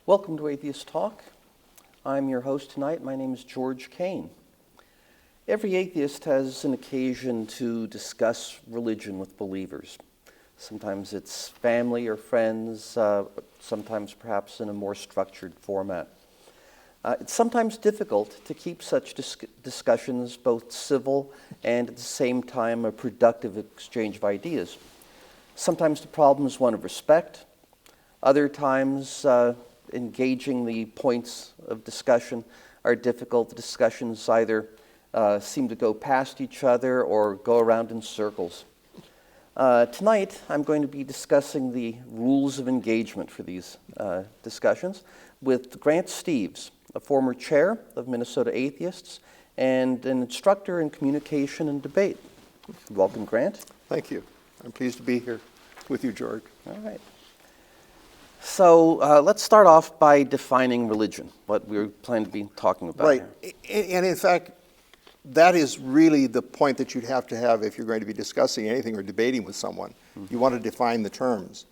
Welcome to Atheists Talk. I'm your host tonight. My name is George Kane. Every atheist has an occasion to discuss religion with believers. Sometimes it's family or friends, sometimes perhaps in a more structured format. It's sometimes difficult to keep such discussions both civil and at the same time a productive exchange of ideas. Sometimes the problem is one of respect. Other times, engaging the points of discussion are difficult. The discussions either seem to go past each other or go around in circles. Tonight, I'm going to be discussing the rules of engagement for these discussions with Grant Steeves, a former chair of Minnesota Atheists and an instructor in communication and debate. Welcome, Grant. Thank you. I'm pleased to be here with you, George. All right. So let's start off by defining religion, what we're planning to be talking about Right. here. And in fact, that is really the point that you'd have to have if you're going to be discussing anything or debating with someone. Mm-hmm. You want to define the terms.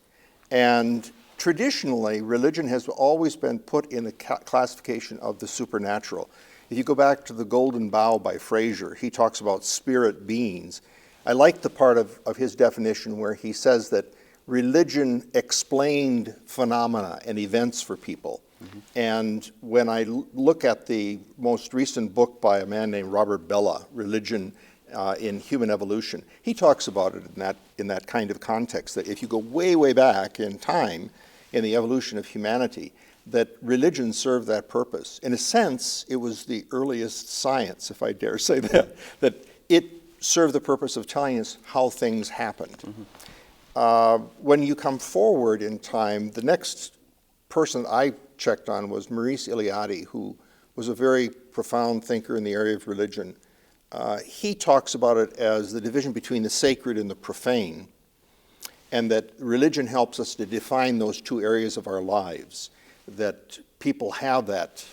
And traditionally, religion has always been put in the classification of the supernatural. If you go back to The Golden Bough by Fraser, he talks about spirit beings. I like the part of his definition where he says that religion explained phenomena and events for people. Mm-hmm. And when I look at the most recent book by a man named Robert Bellah, Religion in Human Evolution, he talks about it in that kind of context, that if you go way, way back in time in the evolution of humanity, that religion served that purpose. In a sense, it was the earliest science, if I dare say that it served the purpose of telling us how things happened. Mm-hmm. When you come forward in time, the next person I checked on was Maurice Eliade, who was a very profound thinker in the area of religion. He talks about it as the division between the sacred and the profane, and that religion helps us to define those two areas of our lives, that people have that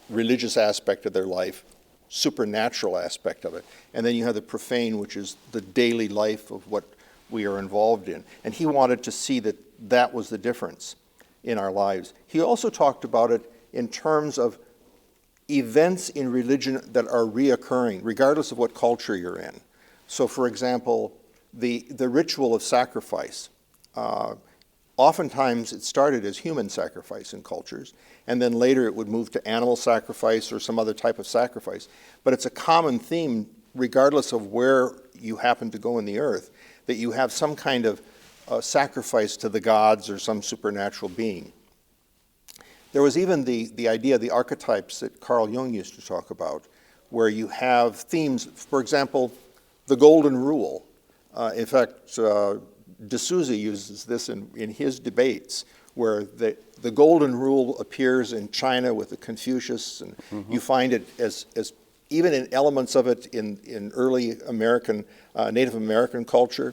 religious aspect of their life, supernatural aspect of it, and then you have the profane, which is the daily life of what we are involved in. And he wanted to see that that was the difference in our lives. He also talked about it in terms of events in religion that are reoccurring, regardless of what culture you're in. So, for example, the ritual of sacrifice. Oftentimes it started as human sacrifice in cultures, and then later it would move to animal sacrifice or some other type of sacrifice. But it's a common theme, regardless of where you happen to go in the earth, that you have some kind of sacrifice to the gods or some supernatural being. There was even the idea of the archetypes that Carl Jung used to talk about, where you have themes, for example, the golden rule. In fact, de Souza uses this in his debates, where the golden rule appears in China with the Confucius, and mm-hmm. you find it as even in elements of it in early American, Native American culture.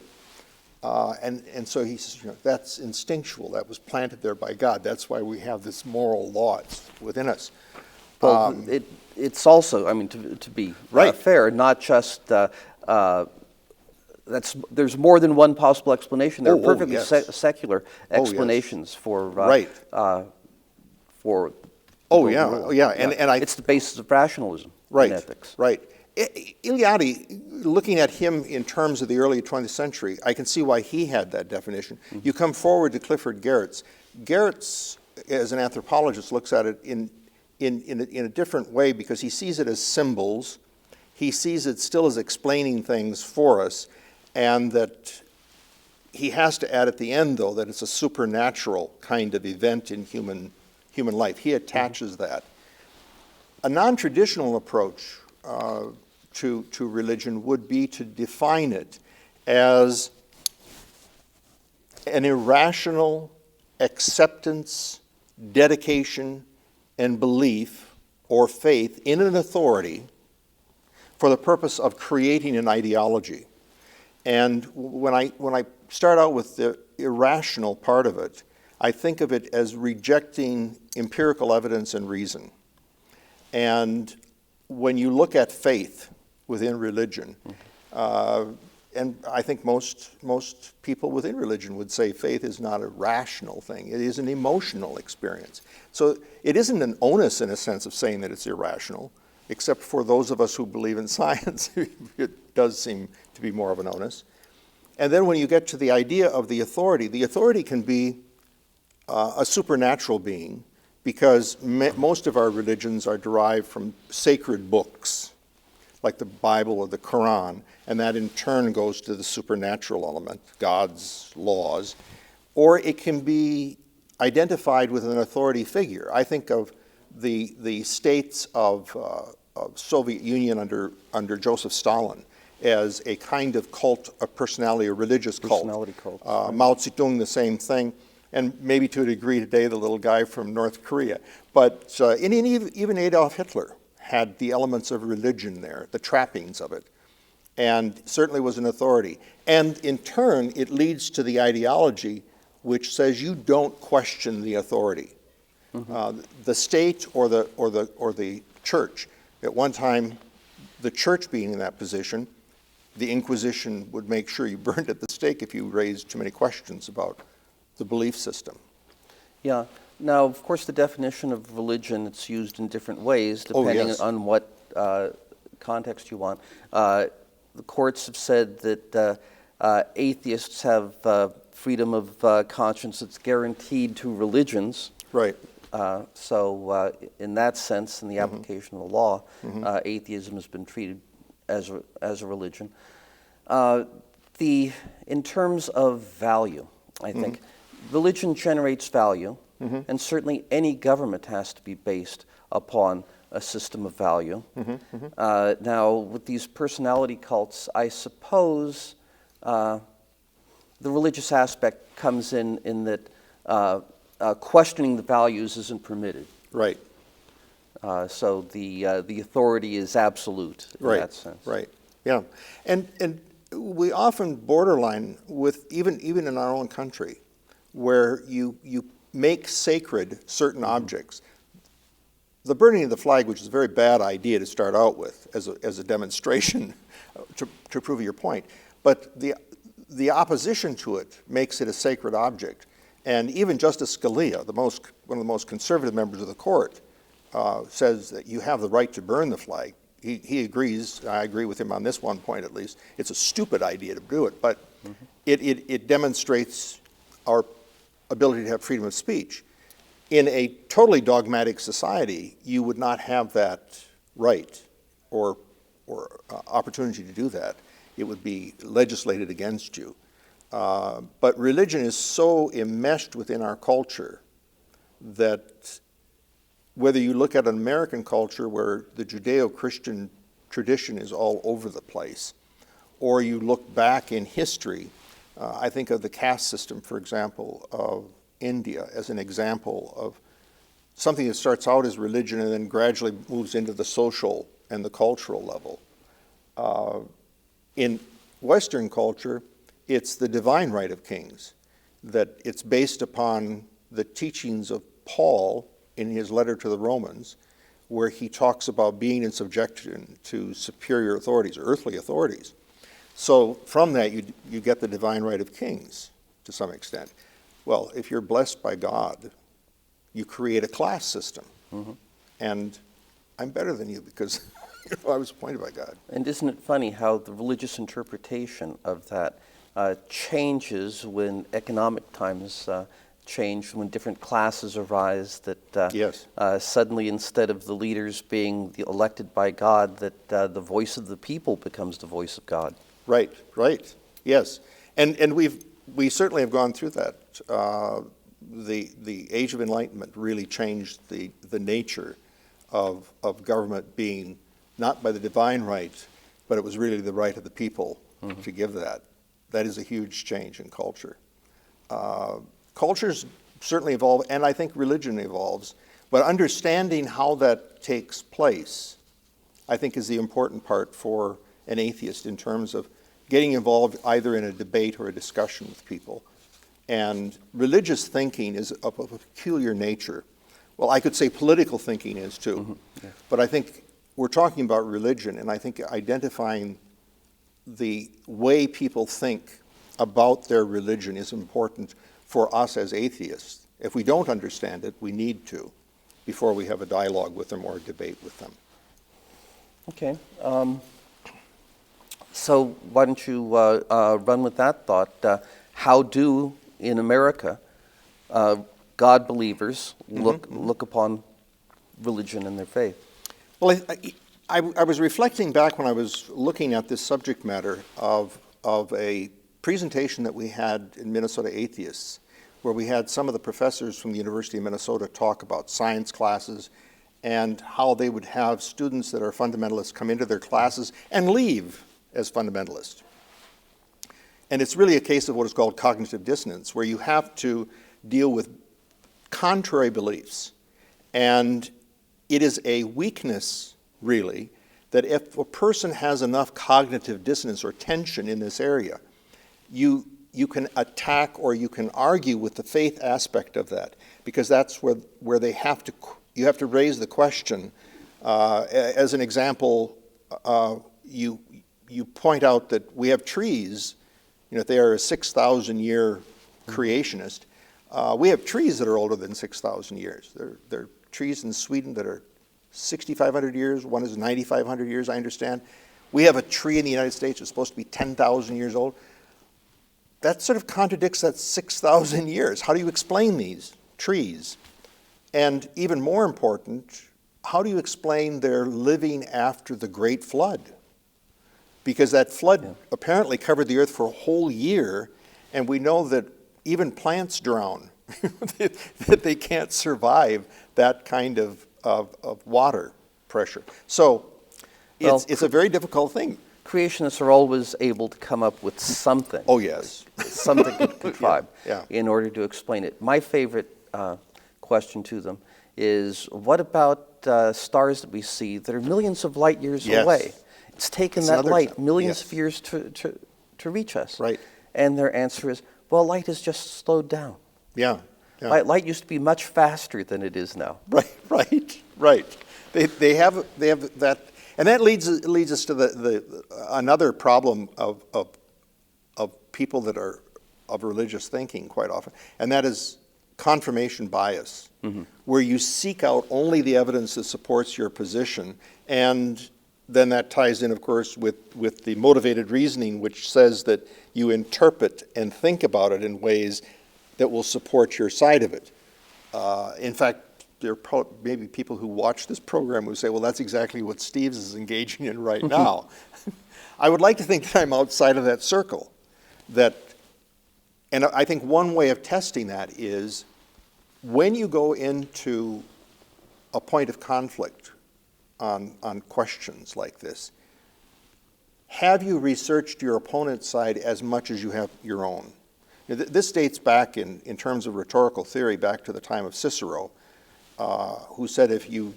And so he says, that's instinctual. That was planted there by God. That's why we have this moral law within us. Well, it's also, I mean, to be right. Fair, not just, there's more than one possible explanation. There are perfectly yes. secular explanations for right. For oh yeah, yeah, and it's the basis of rationalism right. in ethics. Right. Eliade, looking at him in terms of the early 20th century, I can see why he had that definition. Mm-hmm. You come forward to Clifford Geertz. Geertz, as an anthropologist, looks at it in a different way because he sees it as symbols. He sees it still as explaining things for us, and that he has to add at the end, though, that it's a supernatural kind of event in human life. He attaches mm-hmm. that. A non-traditional approach to religion would be to define it as an irrational acceptance, dedication, and belief or faith in an authority for the purpose of creating an ideology. And when I start out with the irrational part of it, I think of it as rejecting empirical evidence and reason. And when you look at faith within religion, I think most people within religion would say faith is not a rational thing. It is an emotional experience. So it isn't an onus in a sense of saying that it's irrational, except for those of us who believe in science. It does seem to be more of an onus. And then when you get to the idea of the authority can be a supernatural being, because most of our religions are derived from sacred books, like the Bible or the Quran, and that in turn goes to the supernatural element, God's laws. Or it can be identified with an authority figure. I think of the states of Soviet Union under Joseph Stalin as a kind of cult of personality, a religious cult. Personality cult. Mao Zedong, the same thing. And maybe to a degree today, the little guy from North Korea. But even Adolf Hitler had the elements of religion there, the trappings of it, and certainly was an authority. And in turn, it leads to the ideology which says you don't question the authority. The state or the church. At one time, the church being in that position, the Inquisition would make sure you burned at the stake if you raised too many questions about the belief system. Yeah. Now, of course, the definition of religion, it's used in different ways depending on what context you want. The courts have said that atheists have freedom of conscience that's guaranteed to religions. Right. So in that sense, in the application of the law, atheism has been treated as a religion. In terms of value, I think, religion generates value, and certainly any government has to be based upon a system of value. Now, with these personality cults, I suppose the religious aspect comes in that questioning the values isn't permitted. Right. So the authority is absolute in that sense. Right. Yeah. And we often borderline with even in our own country, where you make sacred certain objects. The burning of the flag, which is a very bad idea to start out with as a demonstration to prove your point, but the opposition to it makes it a sacred object. And even Justice Scalia, one of the most conservative members of the court, says that you have the right to burn the flag. He agrees. I agree with him on this one point at least. It's a stupid idea to do it, but it demonstrates our ability to have freedom of speech. In a totally dogmatic society, you would not have that right or opportunity to do that. It would be legislated against you. But religion is so enmeshed within our culture that whether you look at an American culture where the Judeo-Christian tradition is all over the place, or you look back in history, I think of the caste system, for example, of India as an example of something that starts out as religion and then gradually moves into the social and the cultural level. In Western culture, it's the divine right of kings, that it's based upon the teachings of Paul in his letter to the Romans, where he talks about being in subjection to superior authorities, earthly authorities. So from that, you get the divine right of kings to some extent. Well, if you're blessed by God, you create a class system. And I'm better than you because I was appointed by God. And isn't it funny how the religious interpretation of that changes when economic times change, when different classes arise, that suddenly instead of the leaders being elected by God, that the voice of the people becomes the voice of God. Right, yes. And we certainly have gone through that. The Age of Enlightenment really changed the nature of government being not by the divine right, but it was really the right of the people to give that. That is a huge change in culture. Cultures certainly evolve, and I think religion evolves, but understanding how that takes place, I think, is the important part for an atheist in terms of getting involved either in a debate or a discussion with people. And religious thinking is of a peculiar nature. Well, I could say political thinking is too, but I think we're talking about religion, and I think identifying the way people think about their religion is important for us as atheists. If we don't understand it, we need to before we have a dialogue with them or a debate with them. Okay. So why don't you run with that thought? How do, in America, God believers look upon religion and their faith? Well, I was reflecting back when I was looking at this subject matter of a presentation that we had in Minnesota Atheists, where we had some of the professors from the University of Minnesota talk about science classes and how they would have students that are fundamentalists come into their classes and leave as fundamentalists. And it's really a case of what is called cognitive dissonance, where you have to deal with contrary beliefs. And it is a weakness, really, that if a person has enough cognitive dissonance or tension in this area, you can attack or you can argue with the faith aspect of that, because that's where you have to raise the question. As an example, you point out that we have trees. If they are a 6,000-year creationist, we have trees that are older than 6,000 years. There are trees in Sweden that are 6,500 years. One is 9,500 years, I understand. We have a tree in the United States that's supposed to be 10,000 years old. That sort of contradicts that 6,000 years. How do you explain these trees? And even more important, how do you explain their living after the Great Flood? Because that flood apparently covered the earth for a whole year, and we know that even plants drown, that they can't survive that kind of water pressure. So it's a very difficult thing. Creationists are always able to come up with something. Oh, yes. Something to contrive Yeah. in order to explain it. My favorite question to them is, what about stars that we see that are millions of light years away? It's taken that light millions of years to reach us. Right. And their answer is, well, light has just slowed down. Yeah. Light used to be much faster than it is now. Right. They have that, and that leads us to another problem of people that are of religious thinking quite often, and that is confirmation bias, where you seek out only the evidence that supports your position, and then that ties in, of course, with the motivated reasoning, which says that you interpret and think about it in ways that will support your side of it. In fact, there are maybe people who watch this program who say, well, that's exactly what Steve's is engaging in right now. I would like to think that I'm outside of that circle. And I think one way of testing that is when you go into a point of conflict on questions like this, have you researched your opponent's side as much as you have your own? This dates back in terms of rhetorical theory back to the time of Cicero, who said if you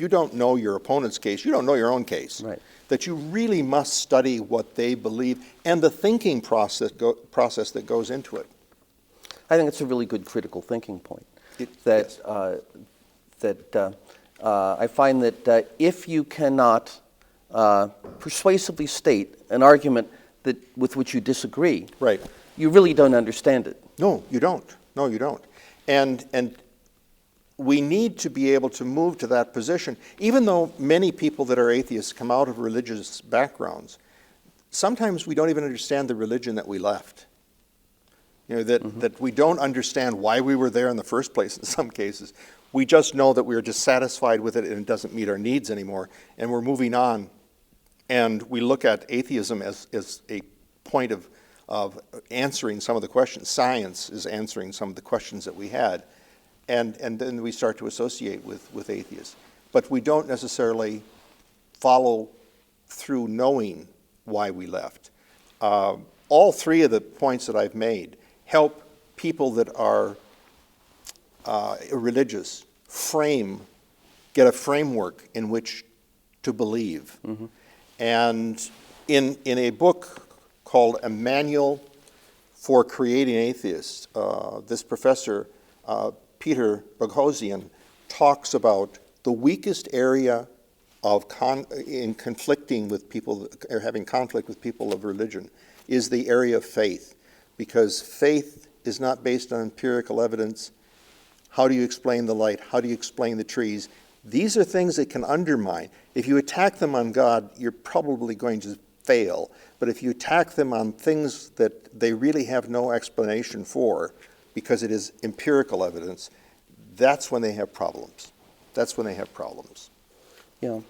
don't know your opponent's case, you don't know your own case. Right. That you really must study what they believe and the thinking process that goes into it. I think it's a really good critical thinking point. I find that if you cannot persuasively state an argument with which you disagree, right, you really don't understand it. No, you don't. And we need to be able to move to that position. Even though many people that are atheists come out of religious backgrounds, sometimes we don't even understand the religion that we left. That we don't understand why we were there in the first place in some cases. We just know that we are dissatisfied with it and it doesn't meet our needs anymore, and we're moving on. And we look at atheism as a point of answering some of the questions. Science is answering some of the questions that we had. And then we start to associate with atheists. But we don't necessarily follow through knowing why we left. All three of the points that I've made help people that are religious get a framework in which to believe. And in a book called A Manual for Creating Atheists, this professor, Peter Boghossian, talks about the weakest area of in conflicting with people, or having conflict with people of religion, is the area of faith. Because faith is not based on empirical evidence. How do you explain the light? How do you explain the trees? These are things that can undermine. If you attack them on God, you're probably going to fail. But if you attack them on things that they really have no explanation for, because it is empirical evidence, that's when they have problems. That's when they have problems. Yeah,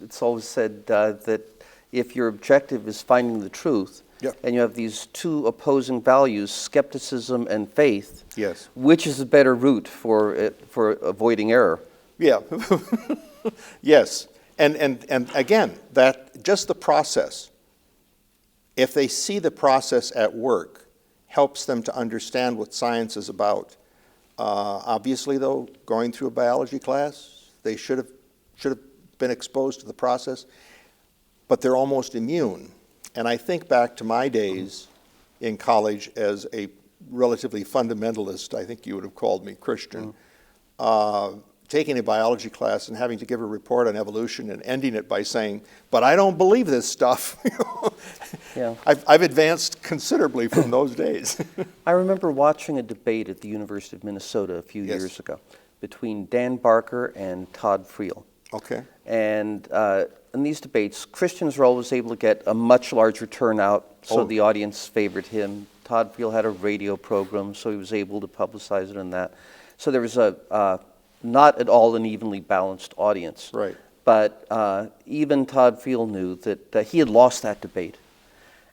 it's always said that if your objective is finding the truth, Yep. and you have these two opposing values, skepticism and faith, Yes. which is a better route for avoiding error? Yeah. Yes. And again, that just the process, if they see the process at work, helps them to understand what science is about. Obviously, though, going through a biology class, they should have been exposed to the process, but they're almost immune. And I think back to my days in college as a relatively fundamentalist, I think you would have called me Christian, taking a biology class and having to give a report on evolution and ending it by saying, but I don't believe this stuff. Yeah. I've advanced considerably from those days. I remember watching a debate at the University of Minnesota a few Yes. years ago between Dan Barker and Todd Friel. Okay. And in these debates, Christians were always able to get a much larger turnout, so the audience favored him. Todd Friel had a radio program, so he was able to publicize it in that. So there was a not at all an evenly balanced audience. Right. But even Todd Friel knew that he had lost that debate.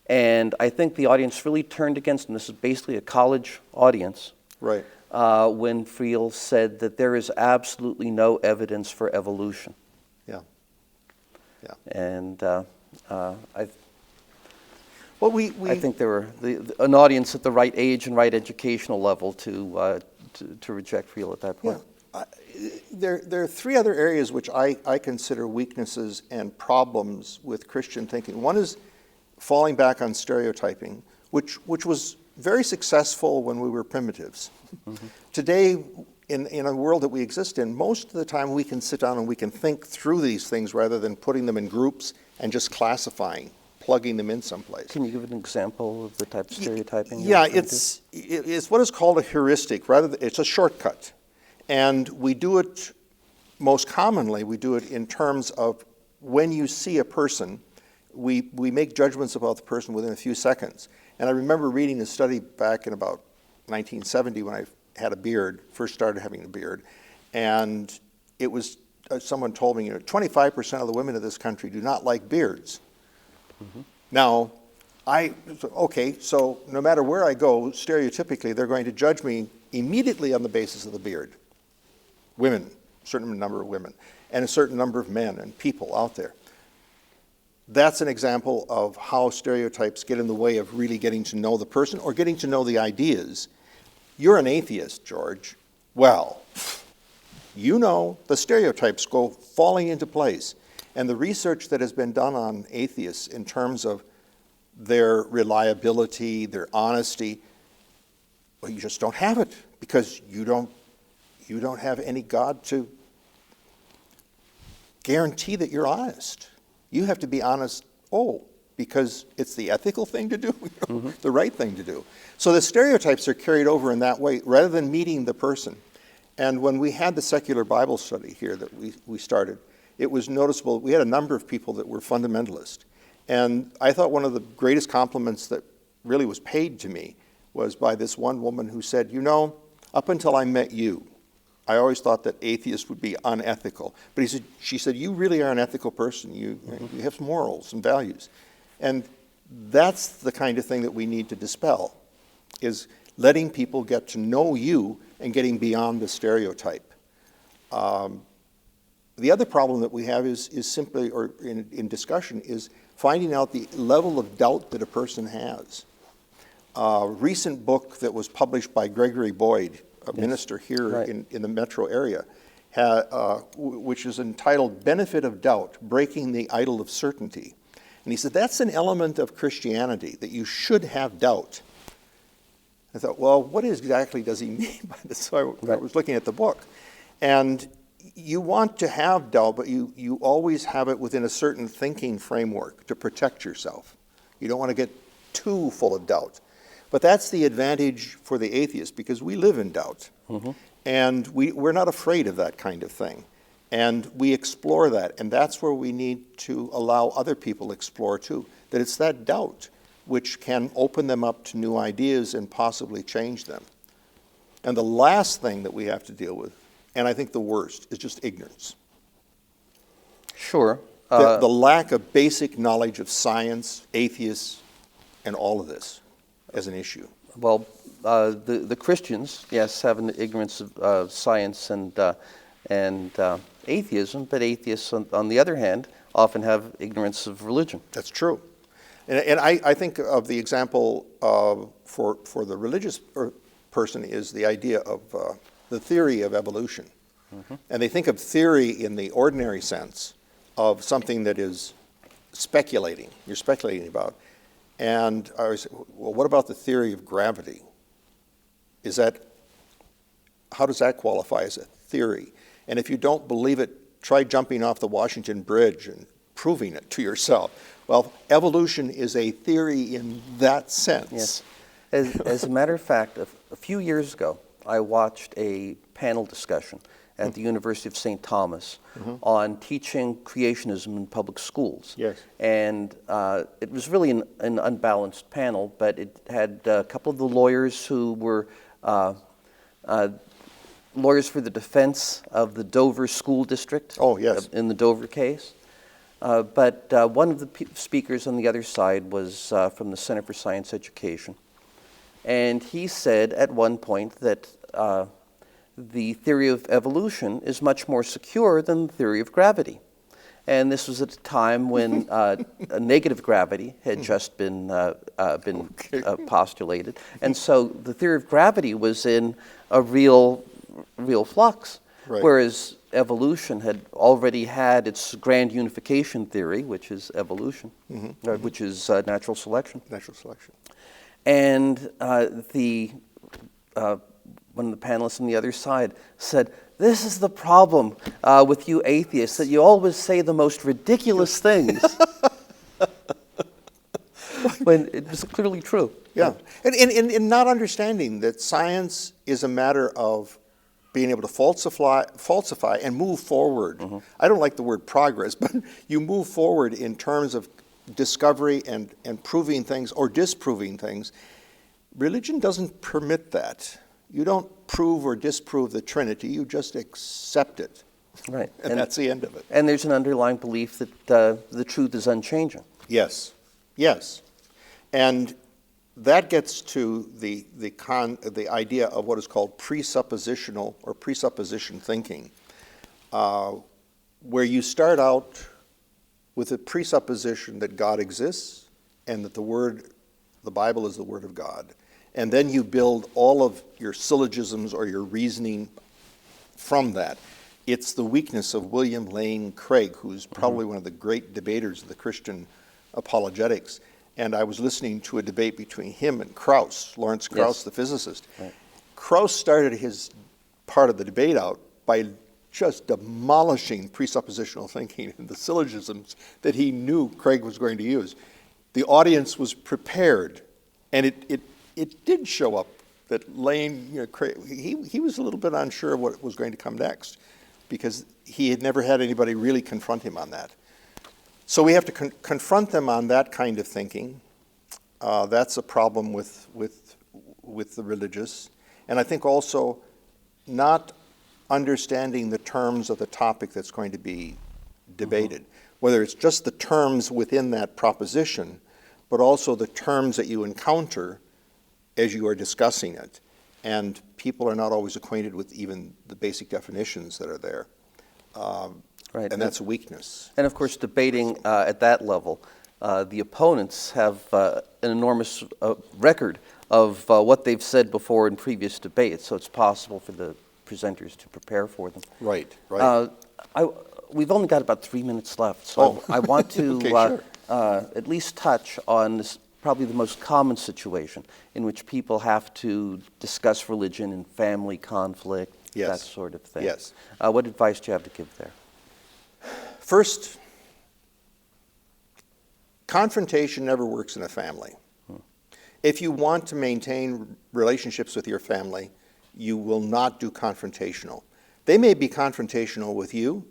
And I think the audience really turned against him. This is basically a college audience. Right. When Friel said that there is absolutely no evidence for evolution. Yeah. Yeah. And I Well, think there were an audience at the right age and right educational level to reject Friel at that point. Yeah. There are three other areas which I consider weaknesses and problems with Christian thinking. One is falling back on stereotyping, which was very successful when we were primitives. Mm-hmm. Today, in a world that we exist in, most of the time we can sit down and we can think through these things rather than putting them in groups and just classifying, plugging them in someplace. Can you give an example of the type of stereotyping? Yeah, it's what is called a heuristic. It's a shortcut. And we do it, most commonly, we do it in terms of when you see a person, we make judgments about the person within a few seconds. And I remember reading a study back in about 1970 when I had a beard, first started having a beard, and it was, someone told me, 25% of the women in this country do not like beards. Mm-hmm. Now, so no matter where I go, stereotypically, they're going to judge me immediately on the basis of the beard. Women, a certain number of women, and a certain number of men and people out there. That's an example of how stereotypes get in the way of really getting to know the person or getting to know the ideas. You're an atheist, George. Well, you know the stereotypes go falling into place. And the research that has been done on atheists in terms of their reliability, their honesty, well, you just don't have it because you don't have any God to guarantee that you're honest. You have to be honest, because it's the ethical thing to do, the right thing to do. So the stereotypes are carried over in that way rather than meeting the person. And when we had the secular Bible study here that we started, it was noticeable. We had a number of people that were fundamentalist. And I thought one of the greatest compliments that really was paid to me was by this one woman who said, up until I met you, I always thought that atheists would be unethical. But she said, you really are an ethical person. You have morals and values. And that's the kind of thing that we need to dispel, is letting people get to know you and getting beyond the stereotype. The other problem that we have is simply, or in discussion, is finding out the level of doubt that a person has. A recent book that was published by Gregory Boyd, a minister here in the metro area, which is entitled Benefit of Doubt, Breaking the Idol of Certainty. And he said, that's an element of Christianity, that you should have doubt. I thought, well, what exactly does he mean by this? So I was looking at the book. And you want to have doubt, but you always have it within a certain thinking framework to protect yourself. You don't want to get too full of doubt. But that's the advantage for the atheist, because we live in doubt. And we're not afraid of that kind of thing. And we explore that, and that's where we need to allow other people to explore too. That it's that doubt which can open them up to new ideas and possibly change them. And the last thing that we have to deal with, and I think the worst, is just ignorance. Sure. The lack of basic knowledge of science, atheists, and all of this as an issue. Well, the Christians, yes, have an ignorance of science and atheism, but atheists, on the other hand, often have ignorance of religion. That's true. And I think of the example for the religious person is the idea of the theory of evolution. And they think of theory in the ordinary sense of something that is speculating, you're speculating about. And I always say, well, what about the theory of gravity? How does that qualify as a theory? And if you don't believe it, try jumping off the Washington Bridge and proving it to yourself. Well, evolution is a theory in that sense. Yes. As a matter of fact, a few years ago, I watched a panel discussion at the University of St. Thomas on teaching creationism in public schools. Yes. And it was really an unbalanced panel, but it had a couple of the lawyers who were lawyers for the defense of the Dover School District. Oh, yes. In the Dover case. But one of the speakers on the other side was from the Center for Science Education. And he said at one point that the theory of evolution is much more secure than the theory of gravity. And this was at a time when negative gravity had just been postulated. And so the theory of gravity was in a real flux. Right. Whereas evolution had already had its grand unification theory, which is evolution, which is natural selection. Natural selection. And one of the panelists on the other side said, "This is the problem with you atheists, that you always say the most ridiculous things." When it was clearly true. Yeah, and not understanding that science is a matter of being able to falsify and move forward. I don't like the word progress, but you move forward in terms of discovery and proving things or disproving things. Religion doesn't permit that. You don't prove or disprove the Trinity, you just accept it. Right. And that's the end of it. And there's an underlying belief that the truth is unchanging. Yes, yes. And that gets to the idea of what is called presuppositional or presupposition thinking, where you start out with a presupposition that God exists and that the Bible is the Word of God. And then you build all of your syllogisms or your reasoning from that. It's the weakness of William Lane Craig, who's probably one of the great debaters of the Christian apologetics. And I was listening to a debate between him and Krauss, Lawrence Krauss, yes, the physicist. Right. Krauss started his part of the debate out by just demolishing presuppositional thinking and the syllogisms that he knew Craig was going to use. The audience was prepared, and it did show up that Lane, Craig, he was a little bit unsure of what was going to come next because he had never had anybody really confront him on that. So we have to confront them on that kind of thinking. That's a problem with the religious. And I think also not understanding the terms of the topic that's going to be debated, whether it's just the terms within that proposition, but also the terms that you encounter as you are discussing it. And people are not always acquainted with even the basic definitions that are there. Right. And that's a weakness. And of course, debating at that level, the opponents have an enormous record of what they've said before in previous debates, so it's possible for the presenters to prepare for them. Right, right. We've only got about 3 minutes left, so I want to okay, sure. At least touch on this, probably the most common situation in which people have to discuss religion in family conflict, Yes. that sort of thing. Yes. What advice do you have to give there? First, confrontation never works in a family. If you want to maintain relationships with your family, you will not do confrontational. They may be confrontational with you,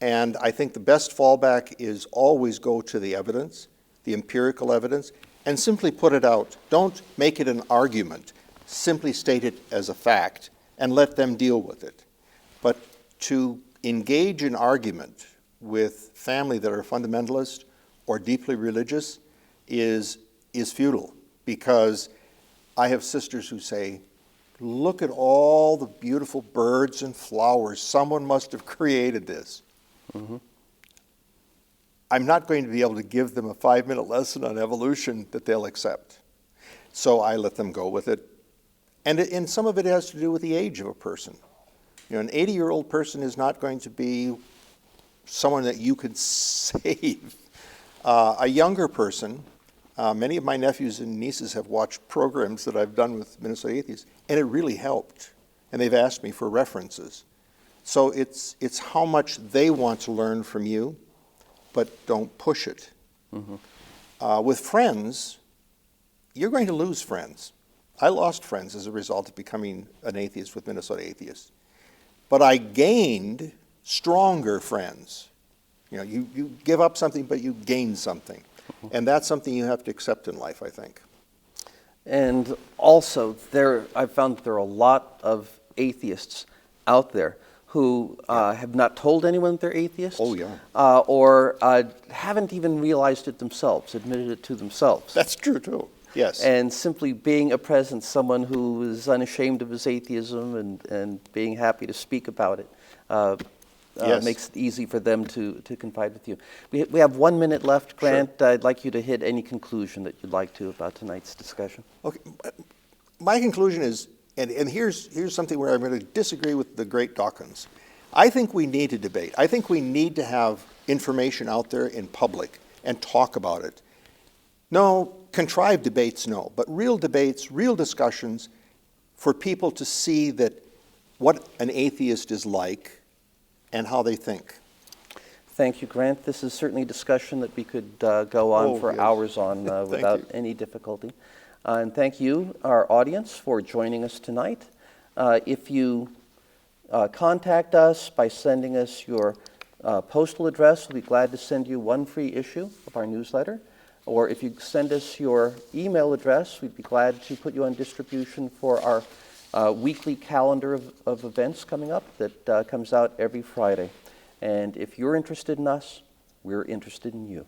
and I think the best fallback is always go to the evidence, the empirical evidence, and simply put it out. Don't make it an argument. Simply state it as a fact and let them deal with it. But to engage in argument with family that are fundamentalist or deeply religious is futile, because I have sisters who say, look at all the beautiful birds and flowers. Someone must have created this. Mm-hmm. I'm not going to be able to give them a 5-minute lesson on evolution that they'll accept. So I let them go with it. And some of it has to do with the age of a person. You know, an 80-year-old person is not going to be someone that you could save. A younger person, many of my nephews and nieces have watched programs that I've done with Minnesota Atheists, and it really helped. And they've asked me for references. So it's how much they want to learn from you, but don't push it. Mm-hmm. With friends, you're going to lose friends. I lost friends as a result of becoming an atheist with Minnesota Atheists. But I gained stronger friends. You know, you give up something, but you gain something. And that's something you have to accept in life, I think. And also, I've found that there are a lot of atheists out there who have not told anyone they're atheists. Oh, yeah. Or haven't even realized it themselves, admitted it to themselves. That's true, too. Yes. And simply being a presence, someone who is unashamed of his atheism and being happy to speak about it, yes. Makes it easy for them to confide with you. We have 1 minute left, Grant. Sure. I'd like you to hit any conclusion that you'd like to about tonight's discussion. Okay. My conclusion is, and here's something where I'm going to disagree with the great Dawkins. I think we need to debate. I think we need to have information out there in public and talk about it. No, contrived debates, no, but real debates, real discussions for people to see that what an atheist is like and how they think. Thank you, Grant. This is certainly a discussion that we could go on for yes. hours on without you. any difficulty. And thank you, our audience, for joining us tonight. If you contact us by sending us your postal address, we'll be glad to send you one free issue of our newsletter. Or if you send us your email address, we'd be glad to put you on distribution for our weekly calendar of events coming up that comes out every Friday. And if you're interested in us, we're interested in you.